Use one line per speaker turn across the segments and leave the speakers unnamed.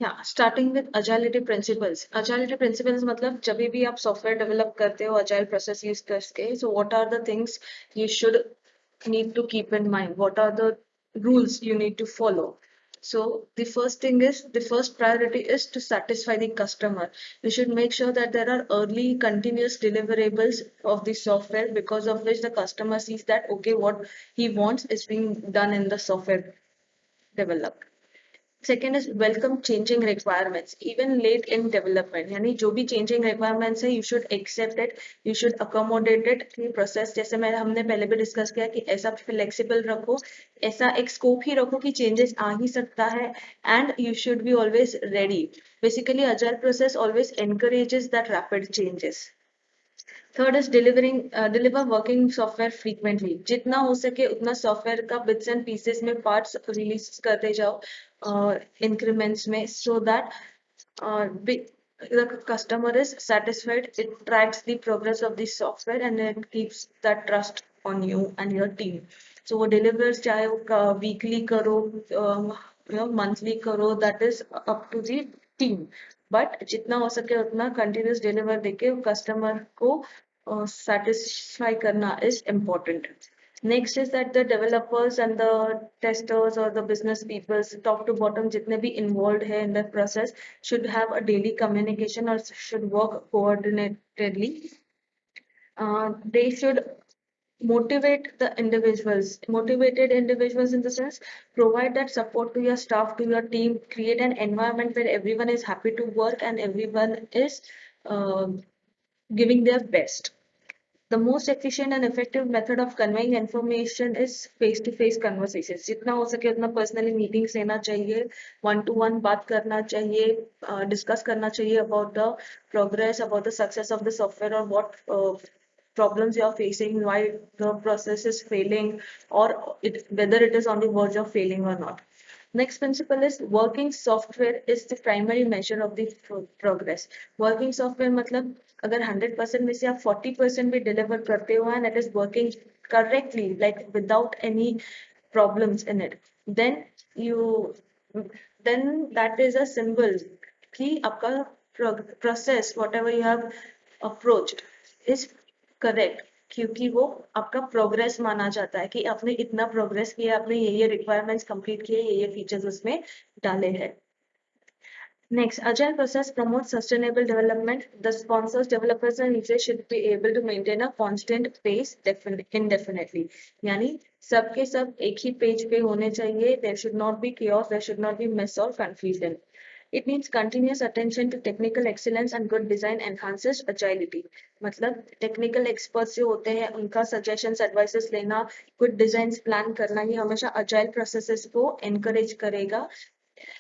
Starting with agility principles. Agility principles मतलब जब भी आप सॉफ्टवेयर डेवलप करते हो अजाइल प्रोसेस यूज करके, so what are the things you should need to keep in mind, what are the rules you need to follow. So the first thing is, the first priority is to satisfy the customer. You should make sure that there are early continuous deliverables of the software, because of which the customer sees that okay, what he wants is being done in the software developed. Second is welcome changing requirements even late in development, यानी जो भी changing requirements है you should accept it, you should accommodate it. Process जैसे मैं हमने पहले भी discuss किया कि ऐसा फ्लेक्सिबल रखो, ऐसा एक स्कोप ही रखो कि चेंजेस आ ही सकता है, and you should be always ready. Basically agile process always encourages that rapid changes. Third is deliver working software frequently, जितना हो सके उतना सॉफ्टवेयर का बिट्स एंड पीसेस में पार्ट्स रिलीज करते जाओ इंक्रीमेंट्स में, so that the customer is satisfied. It tracks the progress of the software and it keeps that trust on you and your team. So वो delivers चाहे वो weekly करो, monthly करो, that is up to the team. But जितना हो सके उतना continuous deliver देके कस्टमर को satisfy करना is important. Next is that the developers and the testers or the business people, top to bottom, जितने भी involved है in the process, should have a daily communication or should work coordinatedly. They should motivate the individuals, motivated individuals in the sense, provide that support to your staff, to your team, create an environment where everyone is happy to work and everyone is uh, giving their best. The most efficient and effective method of conveying information is face-to-face conversations. जितना हो सके उतना personally meetings लेना चाहिए, one-to-one बात करना चाहिए, discuss करना चाहिए about the progress, about the success of the software, or what problems you are facing, why the process is failing, or whether it is on the verge of failing or not. Next principle is working software is the primary measure of the progress. Working software मतलब अगर 100% में से आप 40% भी deliver करते हो and it is working correctly, like without any problems in it, then you then that is a symbol कि आपका process whatever you have approached is correct, क्योंकि वो आपका प्रोग्रेस माना जाता है कि आपने इतना प्रोग्रेस किया, आपने ये रिक्वायरमेंट्स कंप्लीट किए, ये फीचर्स उसमें डाले हैं. Next, agile process promotes sustainable development. The sponsors, developers, and users should be able to maintain a constant pace indefinitely. यानी सबके सब एक ही पेज पे होने चाहिए. There should not be chaos. There should not be mess or confusion. It needs continuous attention to technical excellence and good design enhances agility. मतलब technical experts जो होते हैं उनका suggestions, advices लेना, good designs plan करना, ये हमेशा agile processes को encourage करेगा.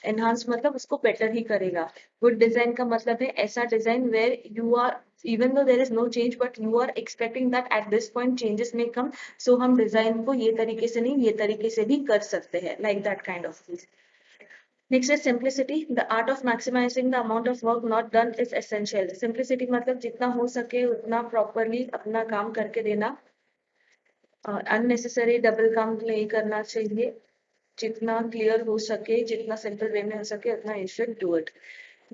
एनहांस मतलब उसको बेटर ही करेगा. गुड डिजाइन का मतलब है ऐसा design where you are, even though there is no change but you are expecting that at this point changes में कम, सो हम डिजाइन को ये तरीके से नहीं ये तरीके से भी कर सकते हैं, like that kind of things. Next is simplicity. The art of maximizing the amount of work not done is essential. Simplicity मतलब जितना हो सके उतना प्रॉपरली अपना काम करके देना, अननेसेसरी डबल काम नहीं करना चाहिए, जितना क्लियर हो सके, जितना सिंपल वे में हो सके उतना you should do it.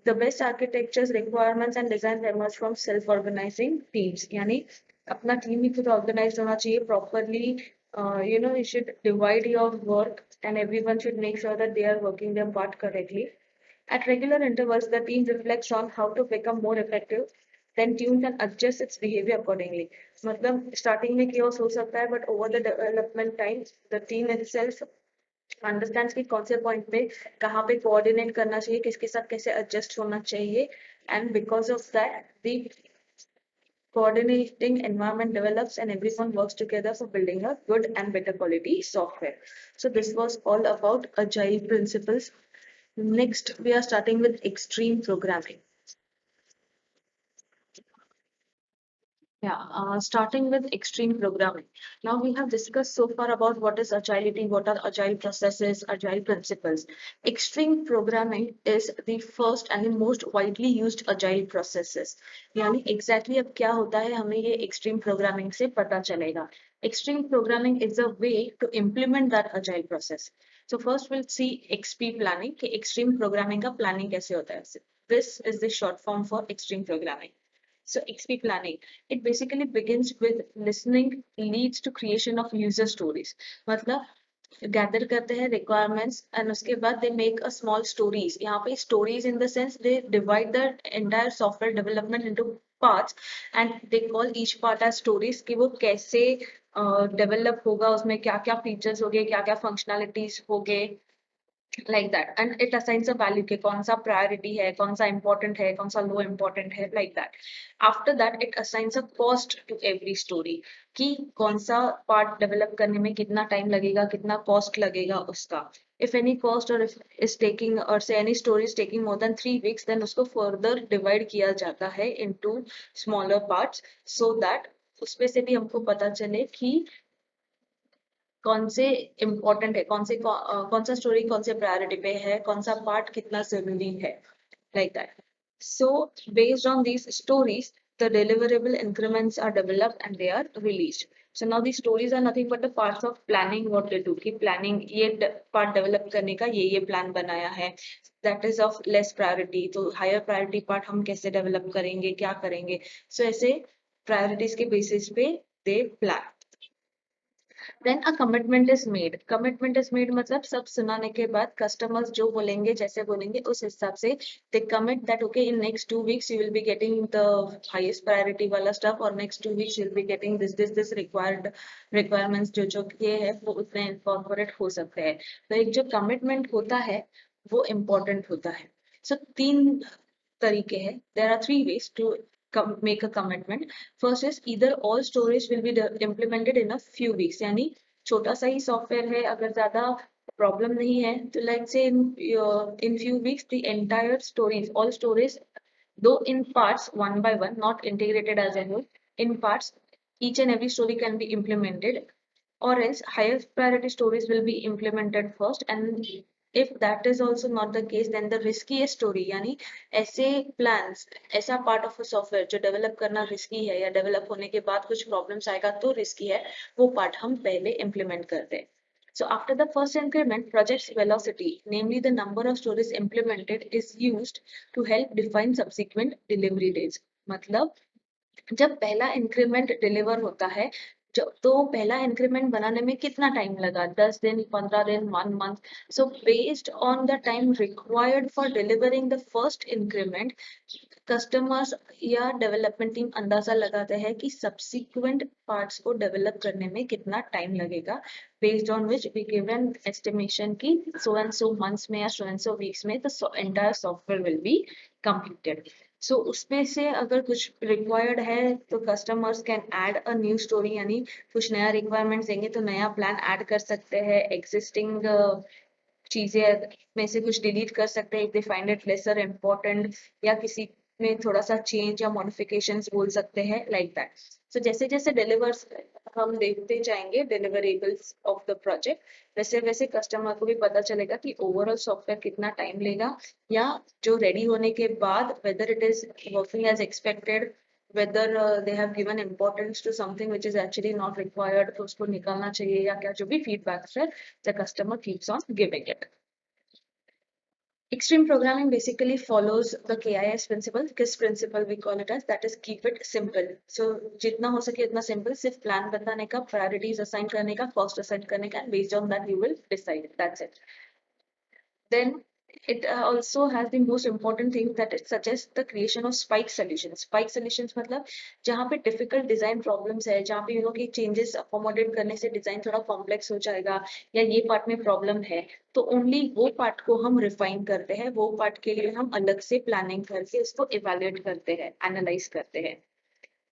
The best architectures, requirements and design emerge from self-organizing teams. यानी अपना टीम ही खुद ऑर्गेनाइज होना चाहिए properly. You should divide your work and everyone should make sure that they are working their part correctly. At regular intervals, the team reflects on how to become more effective. Then tune and adjust its behavior accordingly. मतलब starting में chaos हो सकता है, but over the development time, the team itself understand कि कौन से point पे कहाँ पे कोऑर्डिनेट करना चाहिए, किसके साथ कैसे एडजस्ट होना चाहिए, and because of that the coordinating environment develops and everyone works together for building a good and better quality software. So this was all about agile principles. Next we are starting with extreme programming. Starting with extreme programming. Now we have discussed so far about what is agility, what are agile processes, agile principles. Extreme programming is the first and the most widely used agile processes. यानी exactly अब क्या होता है हमें ये extreme programming से पता चलेगा. Extreme programming is a way to implement that agile process. So first we'll see XP planning कि extreme programming का planning कैसे होता है. This is the short form for extreme programming. So XP planning, it basically begins with listening leads to creation of user stories. मतलब gather करते हैं requirements and उसके बाद they make a small stories. यहाँ पे stories in the sense they divide the entire software development into parts and they call each part as stories कि वो कैसे डेवलप होगा, उसमें क्या क्या फीचर्स होंगे, क्या क्या फंक्शनैलिटीज होंगे, like that. And it assigns a value कि कौन सा priority है, कौन सा important है, कौन सा low important है, like that. After that it assigns a cost to every story कि कौन सा part develop करने में कितना time लगेगा, कितना cost लगेगा उसका. If any cost or if is taking or say any story is taking more than 3 weeks, then उसको further divide किया जाता है into smaller parts so that उसमें से भी हमको पता चले कि कौन से इम्पोर्टेंट है, कौन सा स्टोरी कौन से प्रायोरिटी पे है, कौन सा पार्ट कितना जरूरी है, like that. So based on these stories, the deliverable increments are developed and they are released. So now these stories are nothing but the parts of planning what they do. कि planning ये part develop करने का ये plan बनाया है, that is of less priority. तो higher priority part हम कैसे develop करेंगे, क्या करेंगे. So ऐसे priorities के basis पे they plan. Then a commitment is made. Commitment is made मतलब सब सुनाने के बाद कस्टमर्स जो बोलेंगे जैसे बोलेंगे उस हिसाब से दे commit that okay in next 2 weeks you will be getting the highest priority वाला स्टफ और next 2 weeks you will be getting this requirements जो ये है वो उतने इनकॉर्पोरेट हो सकते हैं. तो एक जो कमिटमेंट होता है वो इम्पोर्टेंट होता है. सो तीन तरीके हैं. There are 3 ways to make a commitment. First is either all stories will be implemented in a few weeks. यानी छोटा सा ही सॉफ्टवेयर है, अगर ज्यादा प्रॉब्लम नहीं है तो let's say in few weeks the entire stories, all stories, though in parts one by one, not integrated as a whole, in parts each and every story can be implemented, or else higher priority stories will be implemented first. And if that is also not the case, then the riskiest story यानी ऐसे plans, ऐसा part of a software जो develop करना risky है या develop होने के बाद कुछ problems आएगा तो risky है, वो part हम पहले implement करते हैं. So after the first increment, project's velocity, namely the number of stories implemented, is used to help define subsequent delivery dates. मतलब जब पहला इंक्रीमेंट डिलीवर होता है, तो पहला इंक्रीमेंट बनाने में कितना टाइम लगा, 10 दिन, 15 दिन, 1 month. So based on the time required for delivering the first increment, customers या डेवलपमेंट टीम अंदाजा लगाते हैं कि सब्सिक्वेंट पार्ट्स को डेवलप करने में कितना टाइम लगेगा, based on which we give an estimation की सो एंड सो मंथ्स में या सो एंड सो वीक्स में the entire software will be completed. So उसमें से अगर कुछ रिक्वायर्ड है तो customers can add a new story, यानी कुछ नया रिक्वायरमेंट्स देंगे तो नया प्लान ऐड कर सकते हैं, एग्जिस्टिंग चीजें में से कुछ डिलीट कर सकते हैं if they find it lesser important, या किसी में थोड़ा सा चेंज या मॉडिफिकेशंस बोल सकते हैं, लाइक दैट. सो जैसे जैसे डिलीवर्स हम देखते जाएंगे डिलीवरेबल्स ऑफ द प्रोजेक्ट, वैसे वैसे कस्टमर को भी पता चलेगा कि ओवरऑल सॉफ्टवेयर कितना टाइम लेगा, या जो रेडी होने के बाद whether it is working as expected, whether they have given importance to something which is actually not required, तो उसको निकालना चाहिए या क्या, जो भी feedbacks है the customer keeps on giving it. Extreme programming basically follows the KIS principle. किस principle we call it as, that is keep it simple. So जितना हो सके उतना simple, सिर्फ plan बताने का, priorities assign करने का, cost assign करने का, and based on that you will decide. That's it. Then it also has the most important thing that it suggests the creation of spike solutions. Spike solutions मतलब जहाँ पे difficult design problems है, जहाँ पे कि changes accommodate करने से design थोड़ा complex हो जाएगा या ये part में problem है, तो only वो part को हम refine करते हैं, वो part के लिए हम अलग से planning करके उसको evaluate करते हैं, analyze करते हैं.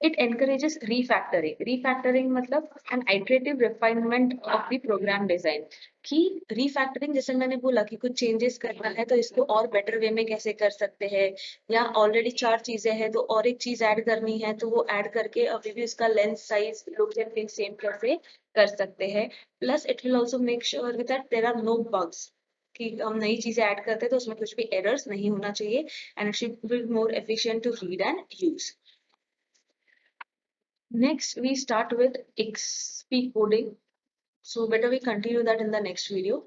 It encourages refactoring. Refactoring मतलब an iterative refinement of the program design. कि refactoring जैसे मैंने बोला कि कुछ changes करना है तो इसको और better way में कैसे कर सकते हैं, या already 4 चीजें हैं तो और एक चीज add करनी है तो वो add करके अभी भी उसका length, size, look and feel same कैसे कर सकते हैं. Plus it will also make sure that there are no bugs. कि हम नई चीजें ऐड करते हैं तो उसमें कुछ भी एरर्स नहीं होना चाहिए, and it should be more efficient to read and use. Next, we start with XP coding. So better we continue that in the next video.